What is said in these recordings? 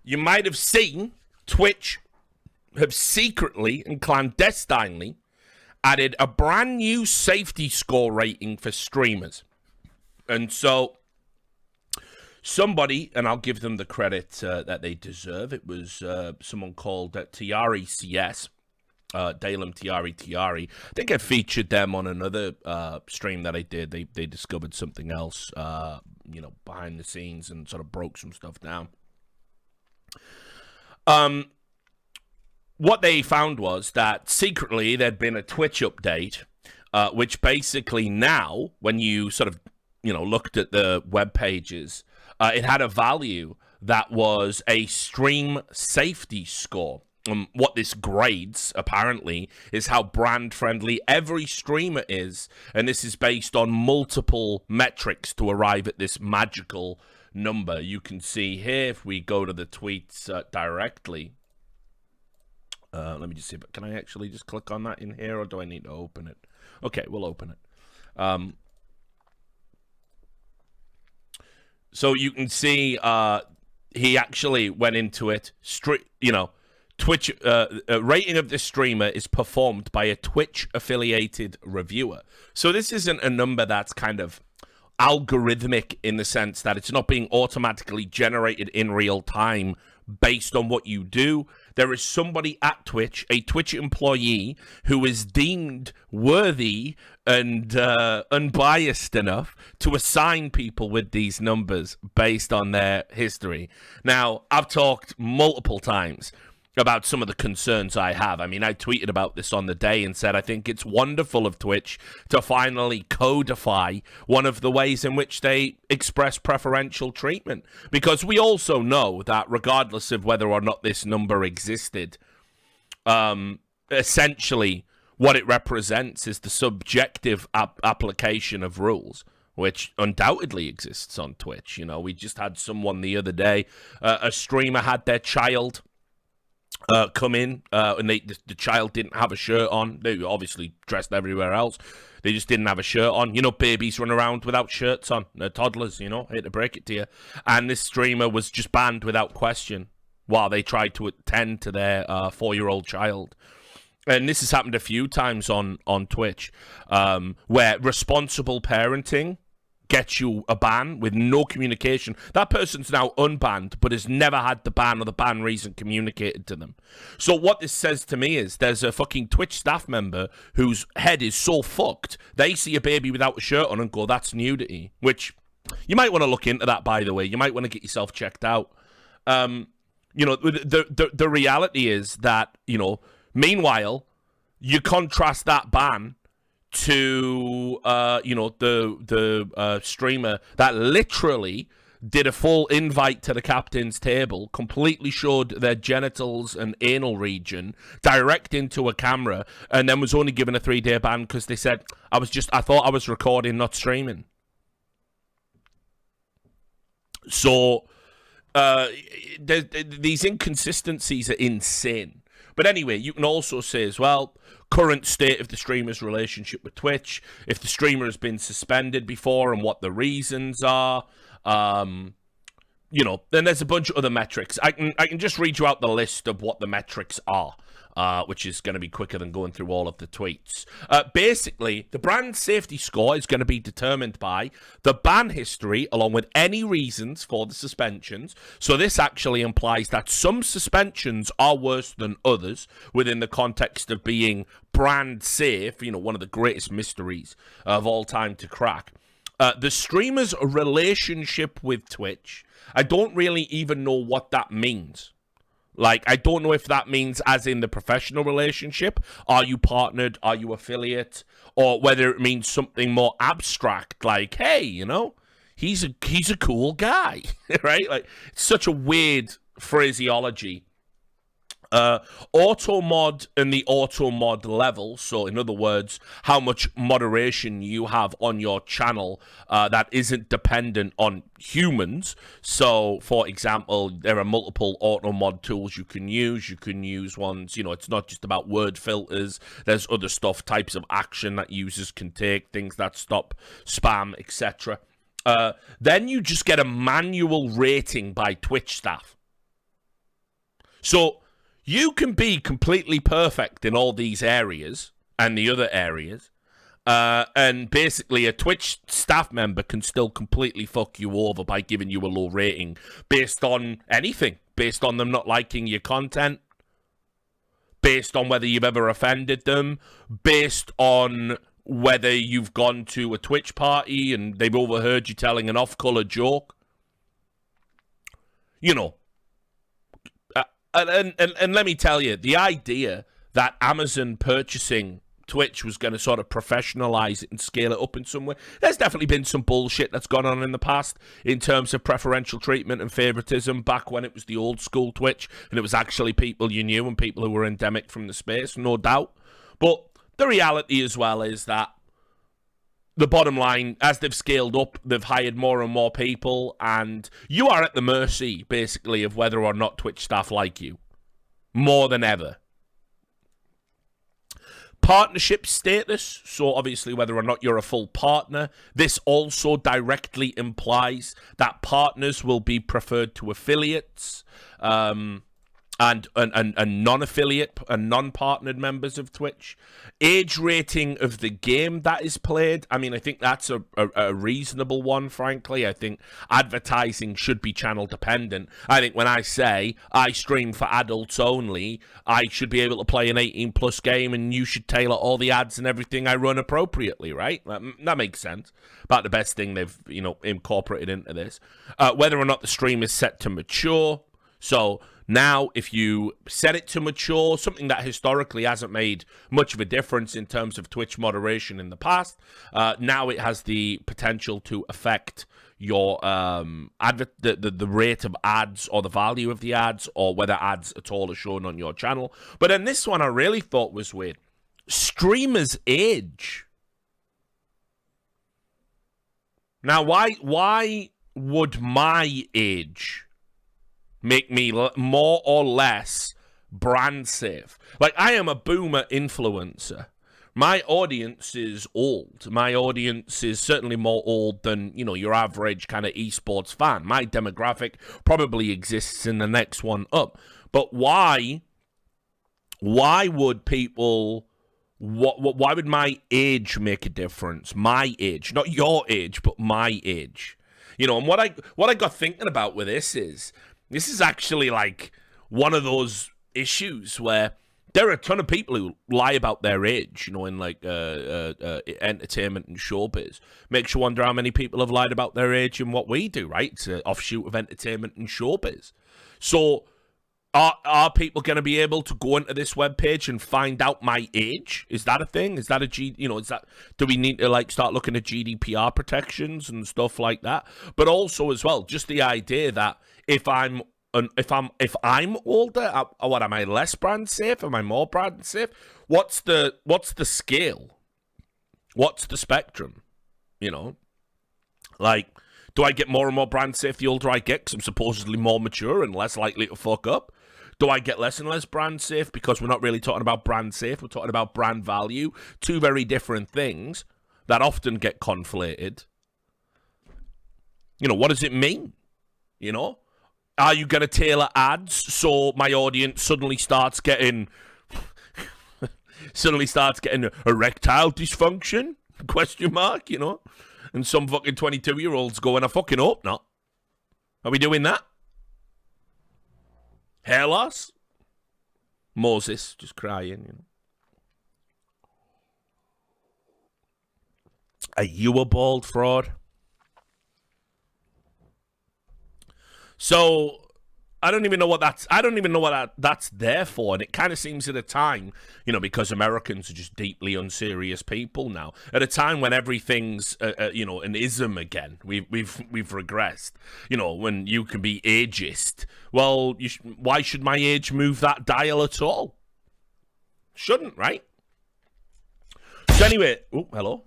you might have seen Twitch have secretly and clandestinely added a brand new safety score rating for streamers. And so somebody, and I'll give them the credit that they deserve, it was someone called Tiari CS, Dalem Tiari. I think I featured them on another stream that I did. They discovered something else, behind the scenes and sort of broke some stuff down. What they found was that secretly there'd been a Twitch update, which basically now, when you sort of, looked at the web pages, it had a value that was a stream safety score. What this grades, apparently, is how brand-friendly every streamer is, and this is based on multiple metrics to arrive at this magical number. You can see here, if we go to the tweets directly, let me just see, but can I actually just click on that in here, or do I need to open it? Okay, we'll open it. So you can see he actually went into it, Twitch, rating of this streamer is performed by a Twitch-affiliated reviewer. So this isn't a number that's kind of algorithmic in the sense that it's not being automatically generated in real time based on what you do. There is somebody at Twitch, a Twitch employee, who is deemed worthy and unbiased enough to assign people with these numbers based on their history. Now, I've talked multiple times about some of the concerns I have. I mean, I tweeted about this on the day and said I think it's wonderful of Twitch to finally codify one of the ways in which they express preferential treatment. Because we also know that regardless of whether or not this number existed, essentially what it represents is the subjective application of rules, which undoubtedly exists on Twitch. We just had someone the other day, a streamer had their child come in, and the child didn't have a shirt on. They were obviously dressed everywhere else. They just didn't have a shirt on. Babies run around without shirts on. They're toddlers, hate to break it to you. And this streamer was just banned without question while they tried to attend to their 4-year-old child. And this has happened a few times on Twitch, where responsible parenting gets you a ban with no communication. That person's now unbanned, but has never had the ban or the ban reason communicated to them. So what this says to me is there's a fucking Twitch staff member whose head is so fucked, they see a baby without a shirt on and go, that's nudity. Which, you might want to look into that, by the way. You might want to get yourself checked out. The reality is that, meanwhile, you contrast that ban to the streamer that literally did a full invite to the captain's table, completely showed their genitals and anal region direct into a camera, and then was only given a 3-day ban because they said, I thought I was recording, not streaming. So these inconsistencies are insane. But anyway, you can also say as well, current state of the streamer's relationship with Twitch, if the streamer has been suspended before and what the reasons are. Then there's a bunch of other metrics. I can just read you out the list of what the metrics are, which is going to be quicker than going through all of the tweets. Basically, the brand safety score is going to be determined by the ban history along with any reasons for the suspensions. So this actually implies that some suspensions are worse than others within the context of being brand safe, one of the greatest mysteries of all time to crack. The streamer's relationship with Twitch, I don't really even know what that means. Like, I don't know if that means as in the professional relationship, are you partnered, are you affiliate, or whether it means something more abstract, like, hey, he's a cool guy, right? Like, it's such a weird phraseology. Auto mod and the auto mod level, so in other words, how much moderation you have on your channel that isn't dependent on humans. So, for example, there are multiple auto mod tools you can use. You can use ones, it's not just about word filters. There's other stuff, types of action that users can take, things that stop spam, etc. Then you just get a manual rating by Twitch staff. So you can be completely perfect in all these areas and the other areas, and basically a Twitch staff member can still completely fuck you over by giving you a low rating based on anything, based on them not liking your content, based on whether you've ever offended them, based on whether you've gone to a Twitch party and they've overheard you telling an off-color joke. You know, and let me tell you, the idea that Amazon purchasing Twitch was going to sort of professionalize it and scale it up in some way, there's definitely been some bullshit that's gone on in the past in terms of preferential treatment and favoritism back when it was the old school Twitch and it was actually people you knew and people who were endemic from the space, no doubt. But the reality as well is that the bottom line, as they've scaled up, they've hired more and more people, and you are at the mercy, basically, of whether or not Twitch staff like you. More than ever. Partnership status, so obviously whether or not you're a full partner. This also directly implies that partners will be preferred to affiliates, and non-affiliate and non-partnered members of Twitch. Age rating of the game that is played. I mean, I think that's a reasonable one, frankly. I think advertising should be channel dependent. I think when I say I stream for adults only, I should be able to play an 18-plus game and you should tailor all the ads and everything I run appropriately, right? That makes sense. About the best thing they've, incorporated into this. Whether or not the stream is set to mature. So now, if you set it to mature, something that historically hasn't made much of a difference in terms of Twitch moderation in the past, now it has the potential to affect your the rate of ads or the value of the ads or whether ads at all are shown on your channel. But then this one I really thought was weird. Streamer's age. Now, why would my age make me more or less brand safe? Like, I am a boomer influencer. My audience is old. My audience is certainly more old than, your average kind of esports fan. My demographic probably exists in the next one up. But why would people... Why would my age make a difference? My age. Not your age, but my age. And what I got thinking about with this is actually like one of those issues where there are a ton of people who lie about their age, in like entertainment and showbiz. Makes you wonder how many people have lied about their age in what we do, right? It's an offshoot of entertainment and showbiz. So are people going to be able to go into this webpage and find out my age? Is that a thing? Is that do we need to start looking at GDPR protections and stuff like that? But also as well, just the idea that if I'm older, what am I, less brand safe? Am I more brand safe? What's the scale? What's the spectrum? Do I get more and more brand safe the older I get because I'm supposedly more mature and less likely to fuck up? Do I get less and less brand safe because we're not really talking about brand safe, we're talking about brand value? Two very different things that often get conflated. What does it mean? Are you going to tailor ads so my audience suddenly starts getting erectile dysfunction? Question mark, And some fucking 22-year-olds going, I fucking hope not. Are we doing that? Hair loss? Moses just crying, Are you a bald fraud? So I don't even know what that's there for, and it kind of seems at a time, because Americans are just deeply unserious people now. At a time when everything's, an ism again, we've regressed. When you can be ageist, well, why should my age move that dial at all? Shouldn't, right? So anyway, hello,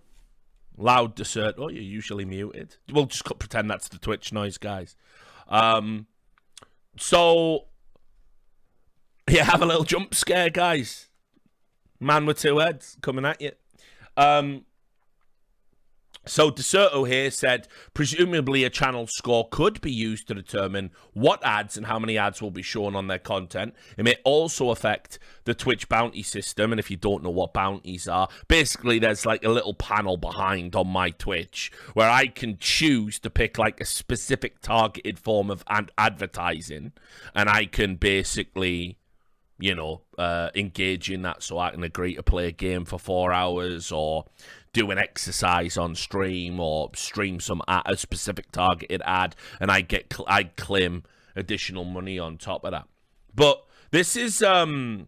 loud dessert. Oh, you're usually muted. We'll just pretend that's the Twitch noise, guys. So, have a little jump scare, guys. Man with two heads coming at you. So DeSoto here said, presumably a channel score could be used to determine what ads and how many ads will be shown on their content. It may also affect the Twitch bounty system. And if you don't know what bounties are, basically there's like a little panel behind on my Twitch where I can choose to pick like a specific targeted form of advertising. And I can basically, engage in that. So I can agree to play a game for 4 hours, or do an exercise on stream, or stream a specific targeted ad, and I claim additional money on top of that. But this is a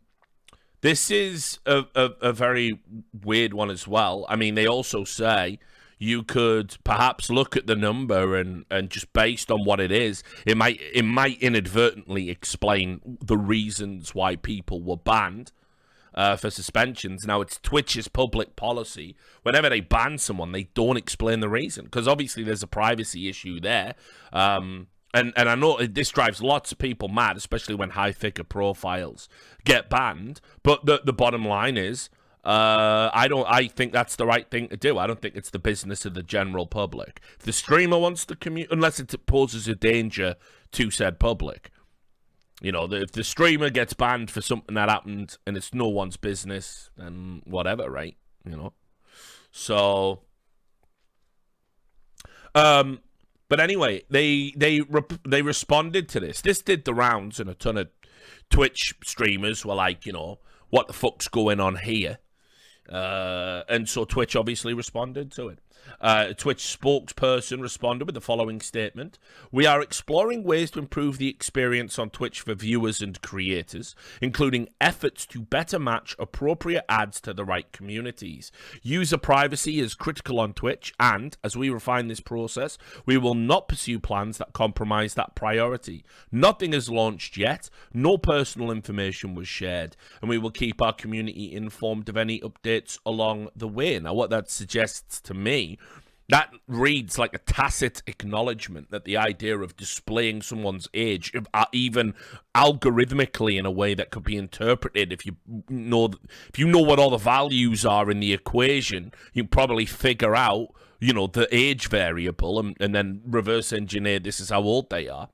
very weird one as well. I mean, they also say you could perhaps look at the number and just based on what it is, it might inadvertently explain the reasons why people were banned for suspensions. Now, it's Twitch's public policy. Whenever they ban someone, they don't explain the reason, because obviously there's a privacy issue there. And I know this drives lots of people mad, especially when high-figure profiles get banned. But the bottom line is, I think that's the right thing to do. I don't think it's the business of the general public. If the streamer wants to commute, unless it poses a danger to said public, if the streamer gets banned for something that happened and it's no one's business, then whatever, right? So, but anyway, they responded to this. This did the rounds, and a ton of Twitch streamers were like, what the fuck's going on here? And so Twitch obviously responded to it. A Twitch spokesperson responded with the following statement: "We are exploring ways to improve the experience on Twitch for viewers and creators, including efforts to better match appropriate ads to the right communities. User privacy is critical on Twitch, and as we refine this process, we will not pursue plans that compromise that priority. Nothing is launched yet, no personal information was shared, and we will keep our community informed of any updates along the way." Now, what that suggests to me, that reads like a tacit acknowledgement that the idea of displaying someone's age, even algorithmically in a way that could be interpreted, if you know what all the values are in the equation, you probably figure out, the age variable and then reverse engineer this is how old they are.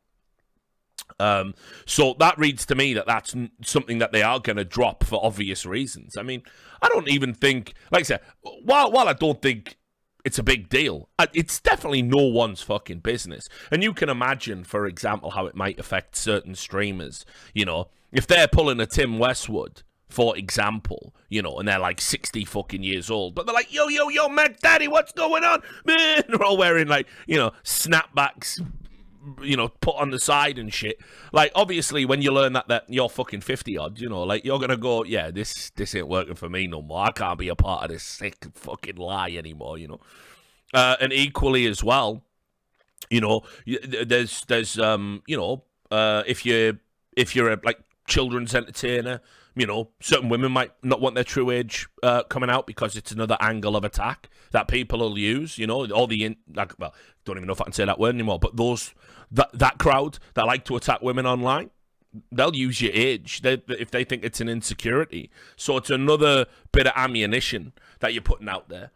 So that reads to me that that's something that they are going to drop for obvious reasons. I mean, I don't even think, like I said, while I don't think it's a big deal, it's definitely no one's fucking business. And you can imagine, for example, how it might affect certain streamers. If they're pulling a Tim Westwood, for example, and they're like 60 fucking years old, but they're like, yo, Mac Daddy, what's going on? Man, they're all wearing like, snapbacks, put on the side and shit. Like, obviously, when you learn that you're fucking 50 odd, like, you're gonna go, yeah, this ain't working for me no more. I can't be a part of this sick fucking lie anymore, And equally as well, there's if you're a like children's entertainer, certain women might not want their true age coming out because it's another angle of attack that people will use. All the don't even know if I can say that word anymore. But that crowd that like to attack women online, they'll use your age if they think it's an insecurity. So it's another bit of ammunition that you're putting out there.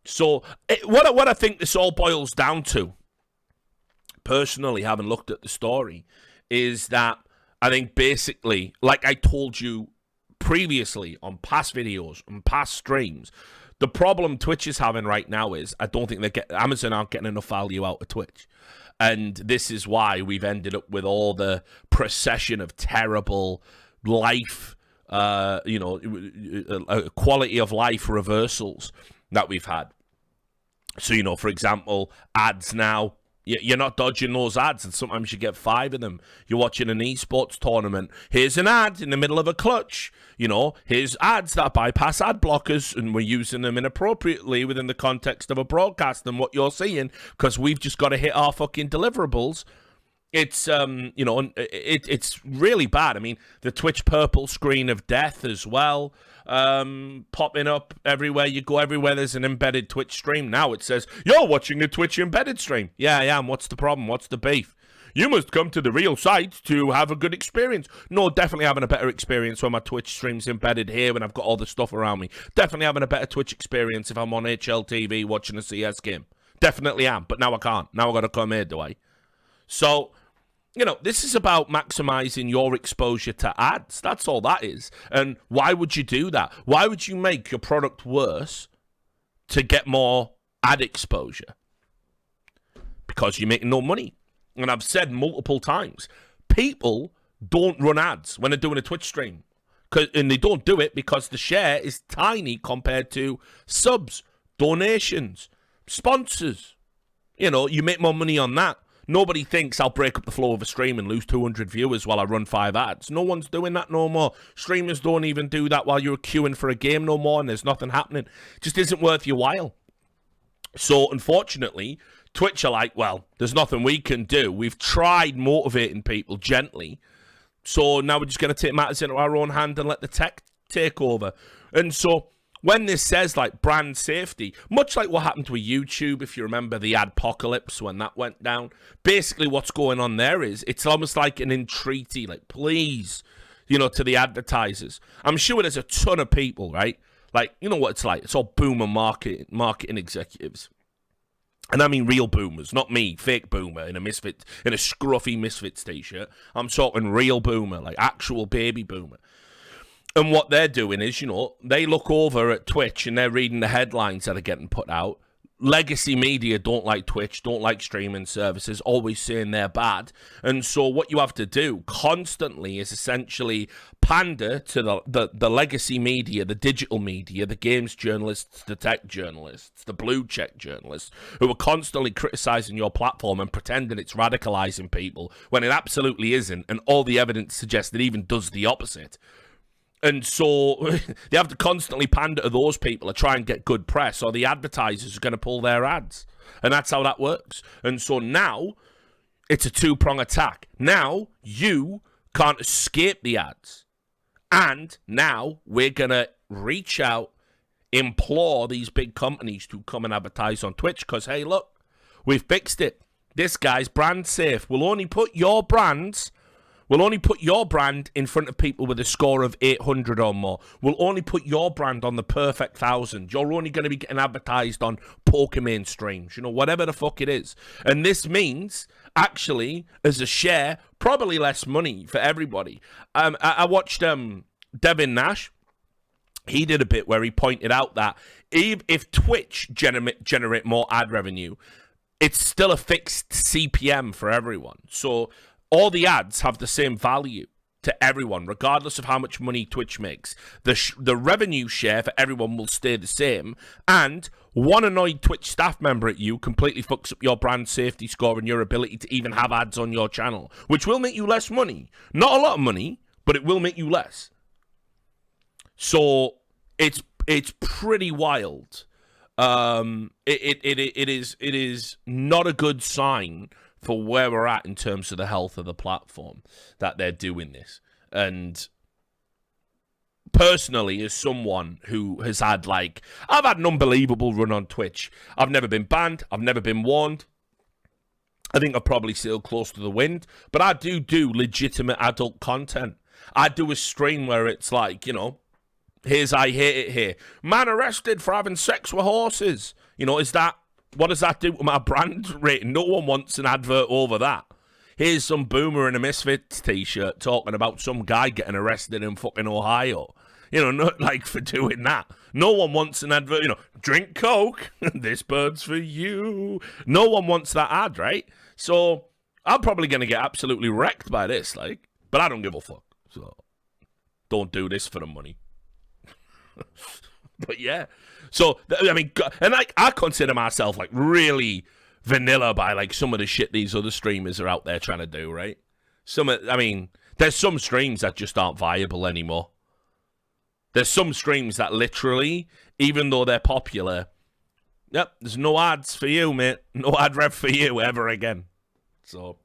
So what I think this all boils down to, personally, having looked at the story, is that I think basically, like I told you previously on past videos, on past streams, the problem Twitch is having right now is I don't think Amazon aren't getting enough value out of Twitch. And this is why we've ended up with all the procession of terrible life, quality of life reversals that we've had. So, for example, ads now. You're not dodging those ads, and sometimes you get 5 of them. You're watching an esports tournament. Here's an ad in the middle of a clutch. Here's ads that bypass ad blockers, and we're using them inappropriately within the context of a broadcast and what you're seeing, because we've just got to hit our fucking deliverables. It's, it's really bad. I mean, the Twitch purple screen of death as well, popping up everywhere you go. Everywhere there's an embedded Twitch stream. Now it says, you're watching the Twitch embedded stream. Yeah, I am. What's the problem? What's the beef? You must come to the real site to have a good experience. No, definitely having a better experience when my Twitch stream's embedded here, when I've got all the stuff around me. Definitely having a better Twitch experience if I'm on HLTV watching a CS game. Definitely am, but now I can't. Now I've got to come here, do I? So, you know, this is about maximizing your exposure to ads. That's all that is. And why would you do that? Why would you make your product worse to get more ad exposure? Because you're making no money. And I've said multiple times, people don't run ads when they're doing a Twitch stream. And they don't do it because the share is tiny compared to subs, donations, sponsors. You know, you make more money on that. Nobody thinks I'll break up the flow of a stream and lose 200 viewers while I run 5 ads. No one's doing that no more. Streamers don't even do that while you're queuing for a game no more and there's nothing happening. It just isn't worth your while. So, unfortunately, Twitch are like, well, there's nothing we can do. We've tried motivating people gently. So now we're just going to take matters into our own hand and let the tech take over. And so when this says like brand safety, much like what happened with YouTube, if you remember the adpocalypse when that went down, basically what's going on there is it's almost like an entreaty, like please, you know, to the advertisers. I'm sure there's a ton of people, right? Like, you know what it's like. It's all boomer marketing executives. And I mean real boomers, not me, fake boomer in a scruffy Misfits t-shirt. I'm talking real boomer, like actual baby boomer. And what they're doing is, you know, they look over at Twitch and they're reading the headlines that are getting put out. Legacy media don't like Twitch, don't like streaming services, always saying they're bad. And so what you have to do constantly is essentially pander to the legacy media, the digital media, the games journalists, the tech journalists, the blue check journalists, who are constantly criticizing your platform and pretending it's radicalizing people when it absolutely isn't. And all the evidence suggests it even does the opposite. And so they have to constantly pander to those people to try and get good press, or the advertisers are going to pull their ads. And that's how that works. And so now it's a two-prong attack. Now you can't escape the ads. And now we're going to reach out, implore these big companies to come and advertise on Twitch because, hey, look, we've fixed it. This guy's brand safe. We'll only put your brand in front of people with a score of 800 or more. We'll only put your brand on the perfect 1,000. You're only going to be getting advertised on Pokemon streams, you know, whatever the fuck it is. And this means, actually, as a share, probably less money for everybody. I watched Devin Nash. He did a bit where he pointed out that if Twitch generate more ad revenue, it's still a fixed CPM for everyone. So all the ads have the same value to everyone, regardless of how much money Twitch makes. The revenue share for everyone will stay the same, and one annoyed Twitch staff member at you completely fucks up your brand safety score and your ability to even have ads on your channel, which will make you less money. Not a lot of money, but it will make you less. So it's pretty wild. It is not a good sign for where we're at in terms of the health of the platform that they're doing this. And personally, as someone who has had, like, I've had an unbelievable run on Twitch. I've never been banned. I've never been warned. I think I've probably sailed close to the wind. But I do legitimate adult content. I do a stream where it's like, you know, here's I hate it here. Man arrested for having sex with horses. You know, what does that do to my brand rating? No one wants an advert over that. Here's some boomer in a Misfits t-shirt talking about some guy getting arrested in fucking Ohio. You know, not like for doing that. No one wants an advert, you know, drink Coke, this bird's for you. No one wants that ad, right? So I'm probably going to get absolutely wrecked by this, like, but I don't give a fuck. So don't do this for the money. But yeah. So, I mean, and like, I consider myself like really vanilla by like some of the shit these other streamers are out there trying to do, right? There's some streams that just aren't viable anymore. There's some streams that literally, even though they're popular, yep, there's no ads for you, mate. No ad rev for you ever again. So,